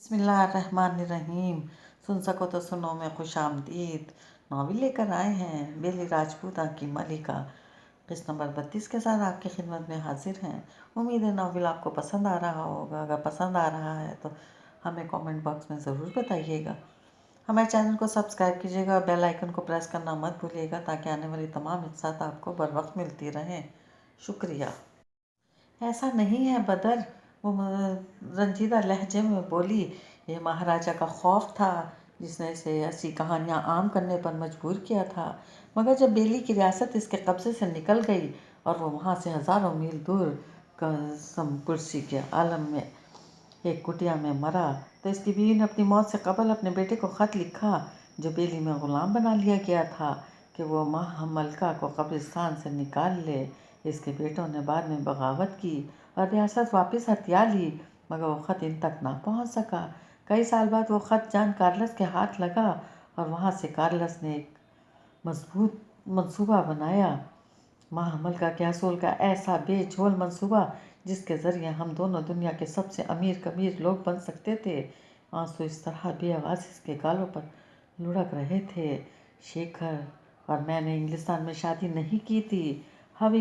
बिस्मिल्लाहिर्रहमानिर्रहीम। सुन सको तो सुनो में खुश आमदीद नावल लेकर आए हैं बेली राजपूता की मलिका। किस्त नंबर 32 के साथ आपकी खिदमत में हाजिर हैं। उम्मीद है नावल आपको पसंद आ रहा होगा। अगर पसंद आ रहा है तो हमें कमेंट बॉक्स में ज़रूर बताइएगा। हमारे चैनल को सब्सक्राइब कीजिएगा और बेल आइकन को प्रेस करना मत भूलिएगा ताकि आने वाली तमाम हिस्सात आपको बर वक्त मिलती रहें। शुक्रिया। ऐसा नहीं है बदर, वो रंजीदा लहजे में बोली। ये महाराजा का खौफ था जिसने इसे ऐसी कहानियाँ आम करने पर मजबूर किया था। मगर जब बेली की रियासत इसके कब्ज़े से निकल गई और वो वहाँ से हज़ारों मील दूर कसम कुर्सी के आलम में एक कुटिया में मरा, तो इसकी बीवी ने अपनी मौत से कबल अपने बेटे को ख़त लिखा जो बेली में ग़ुलाम बना लिया गया था कि वो माह मलका को कब्रिस्तान से निकाल ले। इसके बेटों ने बाद में बगावत की और रियासत वापस हथिया ली, मगर वो ख़त इन तक ना पहुंच सका। कई साल बाद वो ख़त जान कार्लस के हाथ लगा और वहाँ से कार्लस ने एक मजबूत मंसूबा बनाया। माह मलका के हसूल का ऐसा बेजोल मंसूबा जिसके ज़रिए हम दोनों दुनिया के सबसे अमीर कबीर लोग बन सकते थे। आंसू इस तरह बेआवाज़ इसके गालों पर लुढ़क रहे थे। शेखर और मैंने इंग्लिस्तान में शादी नहीं की थी। हम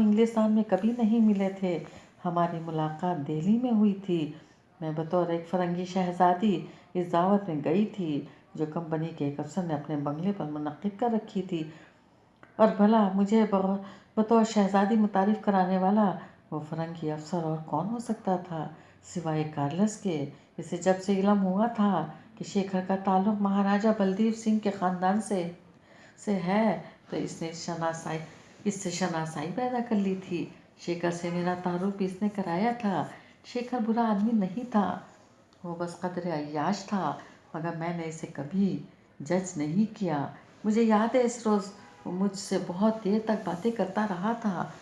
इंग्लिस्तान में कभी नहीं मिले थे। हमारी मुलाकात दिल्ली में हुई थी। मैं बतौर एक फ़रंगी शहज़ादी इस दावत में गई थी जो कंपनी के एक अफसर ने अपने बंगले पर मुनक्किद कर रखी थी। और भला मुझे बतौर शहज़ादी मुतारिफ़ कराने वाला वो फ़रंगी अफसर और कौन हो सकता था सिवाय कार्लस के। इसे जब से इल्म हुआ था कि शेखर का ताल्लुक़ महाराजा बलदेव सिंह के ख़ानदान से है तो इससे शनासाई पैदा कर ली थी। शेखर से मेरा तारुफ इसने कराया था। शेखर बुरा आदमी नहीं था, वो बस कदर अय्याश था, मगर मैंने इसे कभी जज नहीं किया। मुझे याद है इस रोज़ वो मुझसे बहुत देर तक बातें करता रहा था।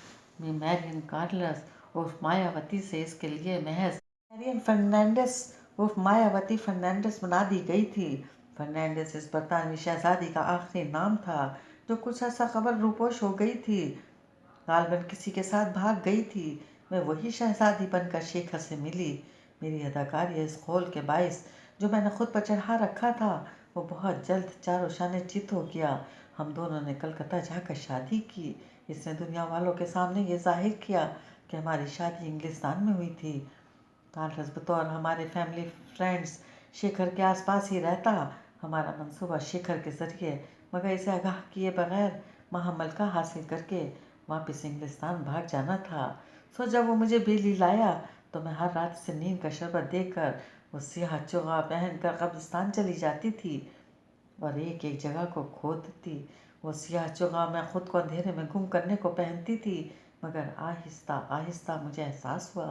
मैं मैरियन कार्लस उर्फ मायावती से इसके लिए महज मैरियन फर्नांडिस उर्फ मायावती फर्नांडिस बना दी गई थी। फर्नांडिस इस बरतानवी शहजादी का आखिरी नाम था जो कुछ अर्सा कबल रूपोश हो गई थी, गालबन किसी के साथ भाग गई थी। मैं वही शहजादी बनकर शेखर से मिली। मेरी अदाकारी इस खोल के बाइस जो मैंने खुद पर चढ़ा रखा था वो बहुत जल्द चारों शाने चित हो गया। हम दोनों ने कलकत्ता जाकर शादी की। इसने दुनिया वालों के सामने ये जाहिर किया कि हमारी शादी इंग्लिस्तान में हुई थी। कार्लस बतौर हमारे फैमिली फ्रेंड्स शेखर के आसपास ही रहता। हमारा मंसूबा शेखर के ज़रिए मगर इसे आगाह किए बगैर महामलका हासिल करके वापस इंग्लिस्तान भाग जाना था। सो जब वो मुझे बेली लाया तो मैं हर रात से नींद का शरबत देकर वो सियाह चोगा पहन कर कब्रिस्तान चली जाती थी और एक एक जगह को खोदती। वो सियाह चोगा मैं खुद को अंधेरे में गुम करने को पहनती थी, मगर आहिस्ता आहिस्ता मुझे एहसास हुआ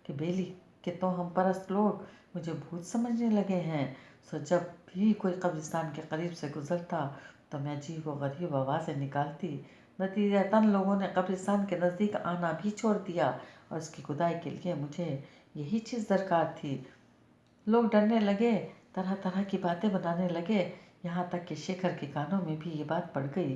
कि बेली के तो हम परस्त लोग मुझे भूत समझने लगे हैं। सो जब भी कोई कब्रिस्तान के करीब से गुजरता तो मैं अजीब व गरीब आवाज़ें निकालती। नतीजतन लोगों ने कब्रिस्तान के नज़दीक आना भी छोड़ दिया और इसकी खुदाई के लिए मुझे यही चीज़ दरकार थी। लोग डरने लगे, तरह तरह की बातें बनाने लगे, यहाँ तक कि शेखर के कानों में भी ये बात पड़ गई।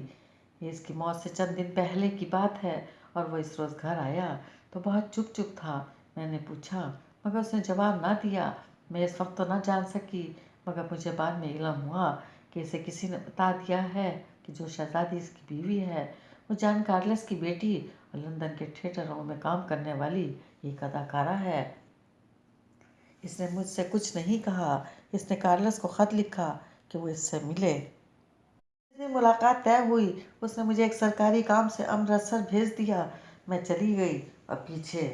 ये इसकी मौत से चंद दिन पहले की बात है और वो इस रोज़ घर आया तो बहुत चुप चुप था। मैंने पूछा मगर उसने जवाब ना दिया। मैं इस वक्त तो ना जान सकी, मगर मुझे बाद में इल्म हुआ कि इसे किसी ने बता दिया है कि जो शहजादी इसकी बीवी है वो जॉन कार्लस की बेटी और लंदन के थिएटरों में काम करने वाली एक अदाकारा है। इसने मुझसे कुछ नहीं कहा। इसने कार्लस को ख़त लिखा कि वो इससे मिले। जिस दिन मुलाकात तय हुई उसने मुझे एक सरकारी काम से अमृतसर भेज दिया। मैं चली गई और पीछे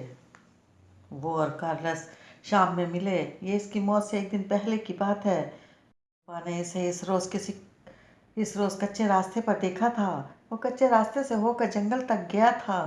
वो और कार्लस शाम में मिले। ये इसकी मौत से एक दिन पहले की बात है। पापा ने इसे इस रोज़ कच्चे रास्ते पर देखा था। वो कच्चे रास्ते से होकर जंगल तक गया था।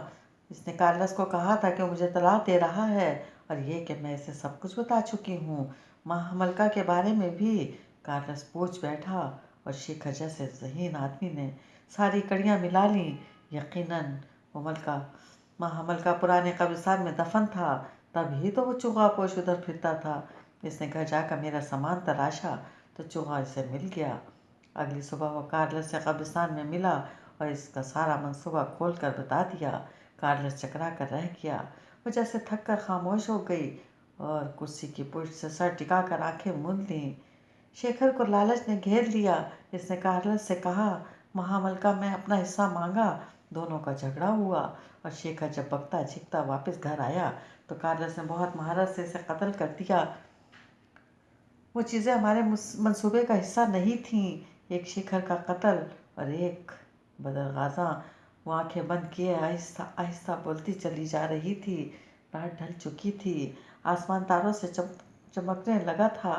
इसने कार्लस को कहा था कि वो मुझे तलाक दे रहा है और ये कि मैं इसे सब कुछ बता चुकी हूँ। माँ मलका के बारे में भी कार्लस पूछ बैठा और शेखर जैसे ज़हीन आदमी ने सारी कड़ियाँ मिला लीं। यकीनन वो माँ मलका पुराने कब्रिस्तान में दफन था, तभी तो वो चूहा पोश उधर फिरता था। इसने घर जाकर मेरा सामान तलाशा तो चूहा इसे मिल गया। अगली सुबह वो कार्लस से कब्रिस्तान में मिला और इसका सारा मंसूबा खोल कर बता दिया। कार्लस चकरा कर रह गया। वो जैसे थक कर खामोश हो गई। और कुर्सी की पुष्ट से सर टिका कर आंखें मूंद लीं। शेखर को लालच ने घेर लिया। इसने कार्लस से कहा, महामल का मैं अपना हिस्सा मांगा। दोनों का झगड़ा हुआ और शेखर जब बकता झिकता वापस घर आया तो कार्लस ने बहुत महारत से इसे कत्ल कर दिया। वो चीज़ें हमारे मंसूबे का हिस्सा नहीं थीं। एक शेखर का कत्ल और एक बदर गाजा। वो आंखें बंद किए आहिस्ता आहिस्ता बोलती चली जा रही थी। रात ढल चुकी थी। आसमान तारों से चमकने लगा था।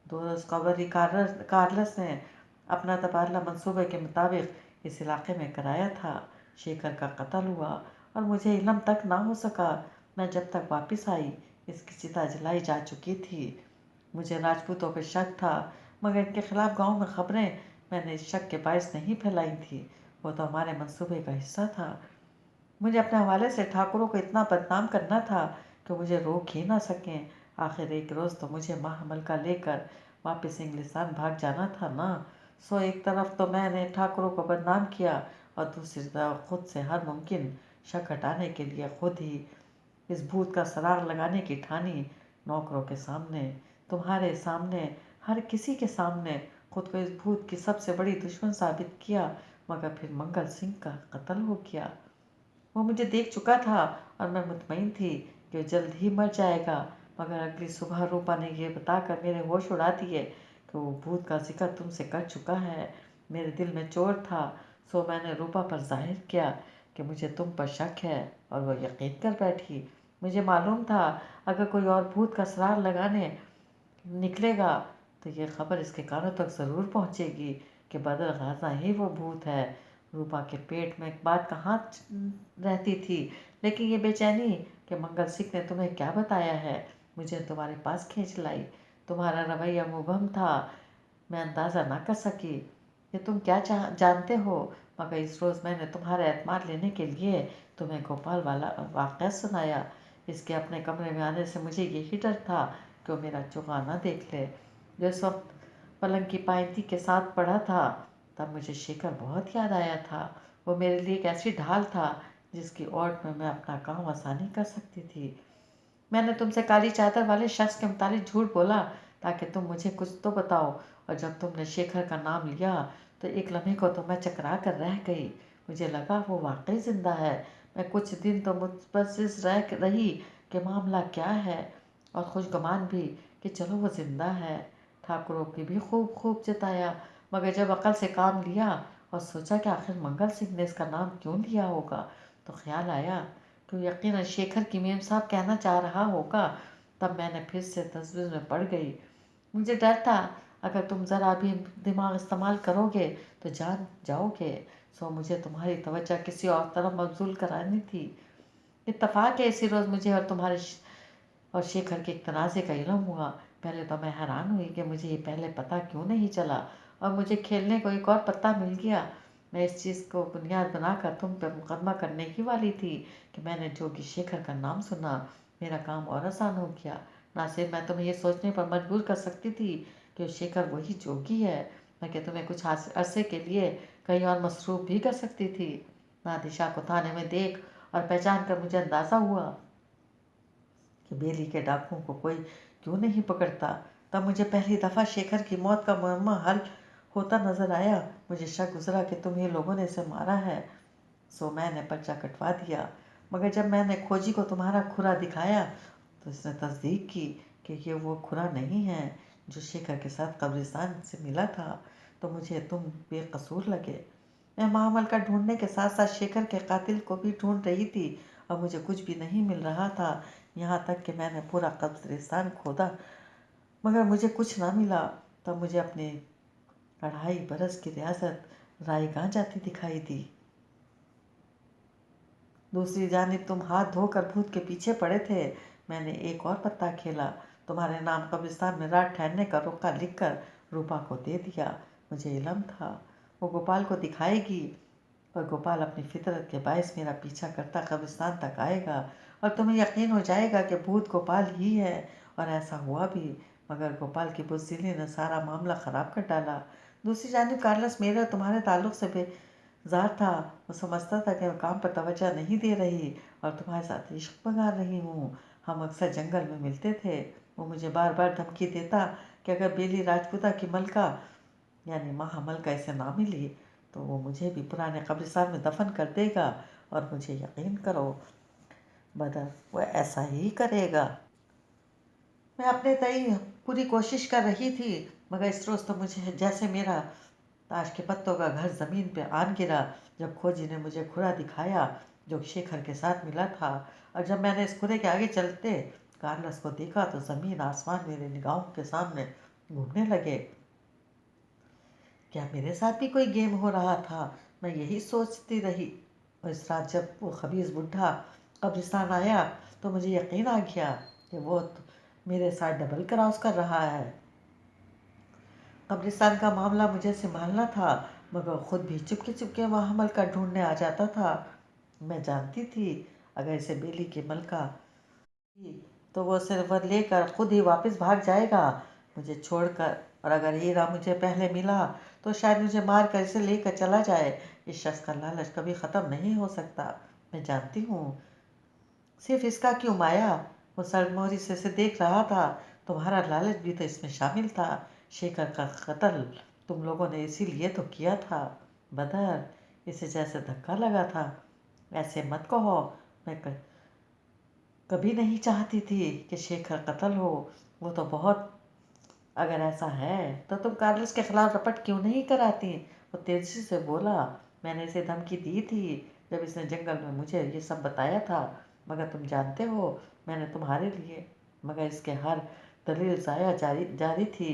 दोस्त कवरी कार्लस ने अपना तबादला मंसूबे के मुताबिक इस इलाके में कराया था। शेखर का कत्ल हुआ और मुझे इल्म तक ना हो सका। मैं जब तक वापस आई इसकी चिता जलाई जा चुकी थी। मुझे राजपूतों पर शक था, मगर इनके खिलाफ गांव में खबरें मैंने इस शक के बायस नहीं फैलाई थी। वो तो हमारे मंसूबे का हिस्सा था। मुझे अपने हवाले से ठाकुरों को इतना बदनाम करना था कि मुझे रोक ही ना सकें। आखिर एक रोज़ तो मुझे महामल का लेकर वापस इंग्लिस्तान भाग जाना था ना। सो एक तरफ तो मैंने ठाकुरों को बदनाम किया और दूसरी तरफ खुद से हर मुमकिन शक हटाने के लिए खुद ही इस भूत का सराग लगाने की ठानी। नौकरों के सामने, तुम्हारे सामने, हर किसी के सामने खुद को इस भूत की सबसे बड़ी दुश्मन साबित किया। मगर फिर मंगल सिंह का कत्ल हो गया। वो मुझे देख चुका था और मैं मुतमईन थी कि जल्द ही मर जाएगा। मगर अगली सुबह रूपा ने यह बताकर मेरे होश उड़ा दिए कि वो भूत का जिक्र तुमसे कर चुका है। मेरे दिल में चोट था, सो मैंने रूपा पर जाहिर किया कि मुझे तुम पर शक है और वो यकीन कर बैठी। मुझे मालूम था अगर कोई और भूत का सराग लगाने निकलेगा तो ये खबर इसके कानों तक ज़रूर पहुंचेगी कि बदर गाजा ही वो भूत है। रूपा के पेट में एक बात कहाँ रहती थी, लेकिन ये बेचैनी कि मंगल सिंह ने तुम्हें क्या बताया है मुझे तुम्हारे पास खींच लाई। तुम्हारा रवैया मुबहम था, मैं अंदाज़ा ना कर सकी कि तुम क्या जानते हो। मगर इस रोज़ मैंने तुम्हारे एतमाद लेने के लिए तुम्हें गोपाल वाला वाक़या सुनाया। इसके अपने कमरे में आने से मुझे यही डर था कि वो मेरा चुका ना देख ले। जिस वक्त पलंग की पायंती के साथ पड़ा था तब मुझे शेखर बहुत याद आया था। वो मेरे लिए एक ऐसी ढाल था जिसकी ओट में मैं अपना काम आसानी कर सकती थी। मैंने तुमसे काली चादर वाले शख्स के मुतालिक झूठ बोला ताकि तुम मुझे कुछ तो बताओ, और जब तुमने शेखर का नाम लिया तो एक लम्हे को तो मैं चकरा कर रह गई। मुझे लगा वो वाकई जिंदा है। मैं कुछ दिन तो मुतबस्सिस रह रही कि मामला क्या है, और खुशगुमान भी कि चलो वो जिंदा है। ठाकुरों की भी खूब खूब जताया, मगर जब अकल से काम लिया और सोचा कि आखिर मंगल सिंह ने इसका नाम क्यों लिया होगा तो ख्याल आया कि यकीनन शेखर की मेम साहब कहना चाह रहा होगा। तब मैंने फिर से तजवीज़ में पड़ गई। मुझे डर था अगर तुम ज़रा भी दिमाग इस्तेमाल करोगे तो जान जाओगे। सो मुझे तुम्हारी तवज्जो किसी और तरफ मबजूल करानी थी। इत्तफाक है इसी रोज़ मुझे और तुम्हारे और शेखर के एक तनाज़े का इल्म हुआ। पहले तो मैं हैरान हुई कि मुझे ये पहले पता क्यों नहीं चला, और मुझे खेलने को एक और पता मिल गया। मैं इस चीज़ को बुनियाद बनाकर तुम पर मुकदमा करने ही वाली थी कि मैंने जोगी शेखर का नाम सुना। मेरा काम और आसान हो गया। ना सिर्फ मैं तुम्हें ये सोचने पर मजबूर कर सकती थी कि शेखर वही जोगी है, बल्कि तुम्हें कुछ अरसे के लिए कहीं और मसरूफ़ भी कर सकती थी। नादिशा को थाने में देख और पहचान कर मुझे अंदाज़ा हुआ कि बेली के डाकुओं को कोई क्यों नहीं पकड़ता। तब मुझे पहली दफ़ा शेखर की मौत का मुअम्मा हल होता नज़र आया। मुझे शक गुजरा कि तुम्हें लोगों ने इसे मारा है, सो मैंने पर्चा कटवा दिया। मगर जब मैंने खोजी को तुम्हारा खुरा दिखाया तो इसने तस्दीक की कि ये वो खुरा नहीं है जो शेखर के साथ कब्रिस्तान से मिला था। तो मुझे तुम बेकसूर लगे। मैं महामल का ढूंढने के साथ साथ शेखर के कातिल को भी ढूंढ रही थी, और मुझे कुछ भी नहीं मिल रहा था। यहाँ तक कि मैंने पूरा कब्रिस्तान खोदा मगर मुझे कुछ ना मिला। तब मुझे अपने 2.5 बरस की रियासत रायगां जाती दिखाई दी। दूसरी जानिब तुम हाथ धोकर भूत के पीछे पड़े थे। मैंने एक और पत्ता खेला, तुम्हारे नाम कब्रिस्तान में रात ठहरने का रुका लिखकर रूपा को दे दिया। मुझे इल्म था वो गोपाल को दिखाएगी, और गोपाल अपनी फितरत के बायस मेरा पीछा करता कब्रिस्तान तक आएगा और तुम्हें यकीन हो जाएगा कि भूत गोपाल ही है। और ऐसा हुआ भी, मगर गोपाल की बुज़दिली ने सारा मामला ख़राब कर डाला। दूसरी जानिब कार्लस मेरे और तुम्हारे ताल्लुक़ से बेजार था। वो समझता था कि मैं काम पर तवज्जो नहीं दे रही और तुम्हारे साथ इश्क बगा रही हूँ। हम अक्सर जंगल में मिलते थे। वो मुझे बार बार धमकी देता कि अगर बेली राजपूता की मलका यानी महामलका इसे ना मिली तो वो मुझे भी पुराने कब्रिस्तान में दफन कर देगा। और मुझे यकीन करो बदर, वो ऐसा ही करेगा। मैं अपने तय पूरी कोशिश कर रही थी, मगर इस रोज़ तो मुझे जैसे मेरा ताश के पत्तों का घर ज़मीन पे आन गिरा जब खोजी ने मुझे खुरा दिखाया जो शेखर के साथ मिला था। और जब मैंने इस खुरे के आगे चलते कार्लस को देखा तो ज़मीन आसमान मेरे निगाहों के सामने घूमने लगे। क्या मेरे साथ भी कोई गेम हो रहा था? मैं यही सोचती रही। और इस रात जब वो खबीज़ बुढ़ा कब्रिस्तान आया तो मुझे यकीन आ गया कि वो तो मेरे साथ डबल क्रॉस कर रहा है। कब्रिस्तान का मामला मुझे संभालना था, मगर खुद भी चुपके चुपके वहाँ मलका ढूंढने आ जाता था। मैं जानती थी अगर इसे बेली की मलका तो वो सिल्वर लेकर खुद ही वापस भाग जाएगा मुझे छोड़कर। और अगर हीरा मुझे पहले मिला तो शायद मुझे मार कर इसे लेकर चला जाए। इस शख्स का लालच कभी ख़त्म नहीं हो सकता। मैं जानती हूँ। सिर्फ इसका क्यों माया? वो सरमौरी से देख रहा था। तुम्हारा लालच भी तो इसमें शामिल था। शेखर का कत्ल तुम लोगों ने इसीलिए तो किया था। बदर, इसे जैसे धक्का लगा था। ऐसे मत कहो। मैं कभी नहीं चाहती थी कि शेखर कत्ल हो। वो तो बहुत अगर ऐसा है तो तुम कार्लोस के खिलाफ रपट क्यों नहीं कराती? वो तेजी से बोला। मैंने इसे धमकी दी थी जब इसने जंगल में मुझे ये सब बताया था। मगर तुम जानते हो मैंने तुम्हारे लिए मगर इसके हर दलील जाया जारी जारी थी।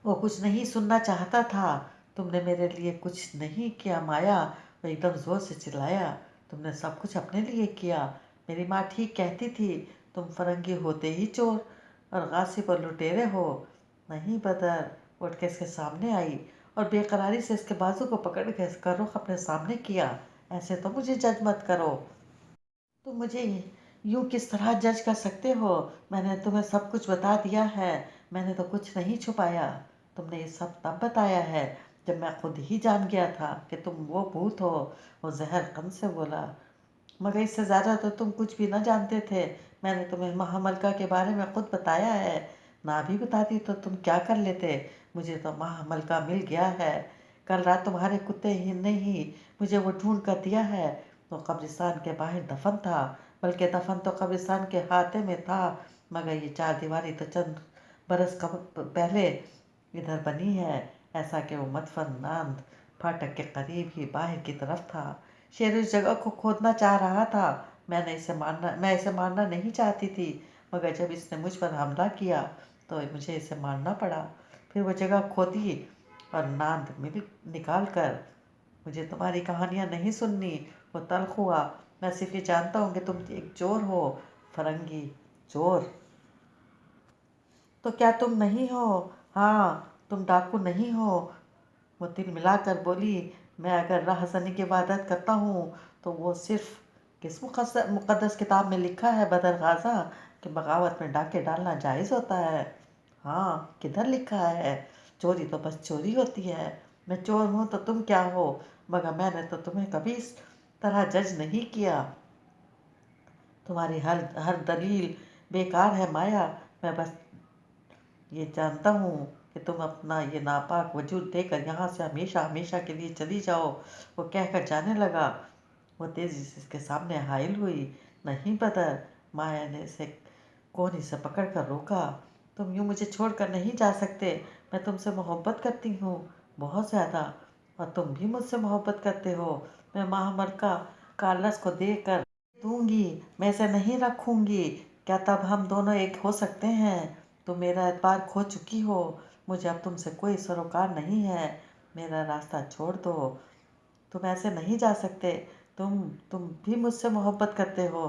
वो कुछ नहीं सुनना चाहता था। तुमने मेरे लिए कुछ नहीं किया माया। वो एकदम जोर से चिल्लाया। तुमने सब कुछ अपने लिए किया। मेरी माँ ठीक कहती थी तुम फरंगी होते ही चोर और गासिब और लुटेरे हो। नहीं बदर, उठ के इसके सामने आई और बेकरारी से इसके बाजू को पकड़ के इसका रुख अपने सामने किया। ऐसे तो मुझे जज मत करो। तुम मुझे यूं किस तरह जज कर सकते हो? मैंने तुम्हें सब कुछ बता दिया है। मैंने तो कुछ नहीं छुपाया। तुमने ये सब तब बताया है जब मैं खुद ही जान गया था कि तुम वो भूत हो। वो जहर कम से बोला। मगर इससे ज़्यादा तो तुम कुछ भी न जानते थे। मैंने तुम्हें महामलका के बारे में खुद बताया है। ना भी बताती तो तुम क्या कर लेते? मुझे तो महामलका मिल गया है। कल रात तुम्हारे कुत्ते ही ने ही मुझे वो ढूंढ कर दिया है। तो कब्रिस्तान के बाहर दफन था, बल्कि दफन तो कब्रिस्तान के हाथे में था। मगर ये चार दीवारी तो चंद बरस पहले इधर बनी है। ऐसा कि वो मदफन नांद फाटक के करीब ही बाहर की तरफ था। शेर उस जगह को खोदना चाह रहा था। मैं इसे मारना नहीं चाहती थी, मगर जब इसने मुझ पर हमला किया तो मुझे इसे मारना पड़ा। फिर वो जगह खोदी और नांद मिल निकाल कर। मुझे तुम्हारी कहानियाँ नहीं सुननी। वो तल्ख हुआ। मैं सिर्फ ये जानता हूँ कि तुम एक चोर हो। फरंगी चोर। तो क्या तुम नहीं हो? हाँ, तुम डाकू नहीं हो। वो तिल मिलाकर बोली। मैं अगर राहज़नी की इबादत करता हूँ तो वो सिर्फ किस मुक़द्दस किताब में लिखा है बदर गाज़ा कि बगावत में डाके डालना जायज़ होता है? हाँ, किधर लिखा है? चोरी तो बस चोरी होती है। मैं चोर हूँ तो तुम क्या हो? मगर मैंने तो तुम्हें कभी इस तरह जज नहीं किया। तुम्हारी हर हर दलील बेकार है माया। मैं बस ये जानता हूँ कि तुम अपना ये नापाक वजूद देकर यहाँ से हमेशा हमेशा के लिए चली जाओ। वो कहकर जाने लगा। वो तेजी से इसके सामने हाइल हुई। नहीं बदर, माया ने इसे कोहनी से पकड़ कर रोका। तुम यूँ मुझे छोड़कर नहीं जा सकते। मैं तुमसे मोहब्बत करती हूँ, बहुत ज़्यादा। और तुम भी मुझसे मोहब्बत करते हो। मैं महामलका कार्लस को देकर दूंगी। मैं इसे नहीं रखूंगी। क्या तब हम दोनों एक हो सकते हैं? तुम मेरा एतबार खो चुकी हो। मुझे अब तुमसे कोई सरोकार नहीं है। मेरा रास्ता छोड़ दो। तुम ऐसे नहीं जा सकते। तुम भी मुझसे मोहब्बत करते हो।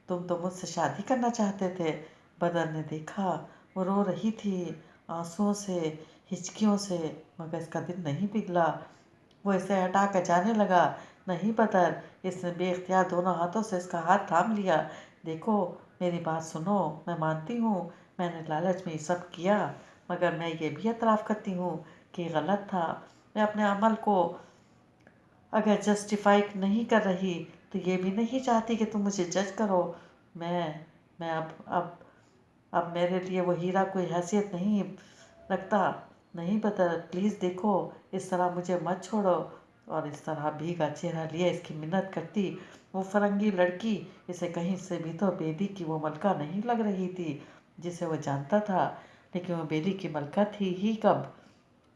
तुम तो मुझसे शादी करना चाहते थे। बदर ने देखा। वो रो रही थी, आंसुओं से, हिचकियों से। मगर इसका दिल नहीं पिघला। वो इसे हटा कर जाने लगा। नहीं बदर, इसने बेख्तियार दोनों हाथों से इसका हाथ थाम लिया। देखो, मेरी बात सुनो। मैं मानती हूँ मैंने लालच में ये सब किया, मगर मैं ये भी एतराफ़ करती हूँ कि गलत था। मैं अपने अमल को अगर जस्टिफाई नहीं कर रही तो ये भी नहीं चाहती कि तुम मुझे जज करो। मैं मैं अब मेरे लिए वो हीरा कोई हैसियत नहीं रखता। नहीं बदर, प्लीज़ देखो, इस तरह मुझे मत छोड़ो। और इस तरह भीगा चेहरा लिए इसकी मिन्नत करती वो फरंगी लड़की। इसे कहीं से भी तो बेली की वो मलका नहीं लग रही थी जिसे वो जानता था। लेकिन वो बेली की मलका थी ही कब?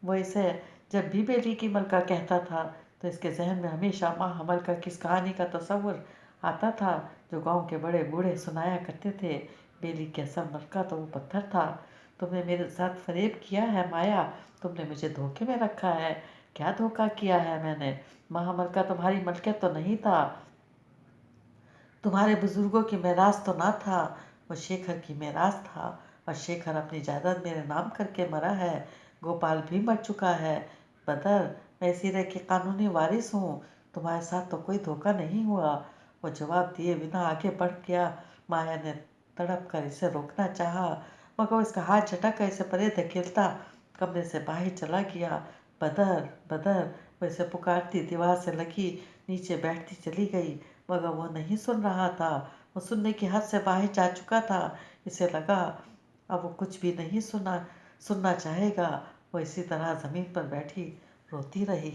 वो इसे जब भी बेली की मलका कहता था तो इसके जहन में हमेशा माँ हमल का किस कहानी का तस्वुर आता था जो गांव के बड़े बूढ़े सुनाया करते थे। बेली के असल मलका तो वो पत्थर था। तुमने मेरे साथ फरेब किया है माया, तुमने मुझे धोखे में रखा है। क्या धोखा किया है मैंने? माँ हमल का तुम्हारी मलकियत तो नहीं था, तुम्हारे बुजुर्गों की मेरास तो ना था, वो शेखर की मेरास था। और शेखर अपनी जायदाद मेरे नाम करके मरा है। गोपाल भी मर चुका है। बदर, मैं इसी रे की कानूनी वारिस हूँ। तुम्हारे साथ तो कोई धोखा नहीं हुआ। वो जवाब दिए बिना आगे बढ़ गया। माया ने तड़प कर इसे रोकना चाहा, मगर वो इसका हाथ झटक कर इसे परे धकेलता कमरे से बाहर चला गया। बदर, बदर, वो इसे पुकारती दीवार से लगी नीचे बैठती चली गई, मगर वो नहीं सुन रहा था। वो सुनने की हद से बाहर जा चुका था। इसे लगा अब वो कुछ भी नहीं सुनना चाहेगा। वो इसी तरह ज़मीन पर बैठी रोती रही।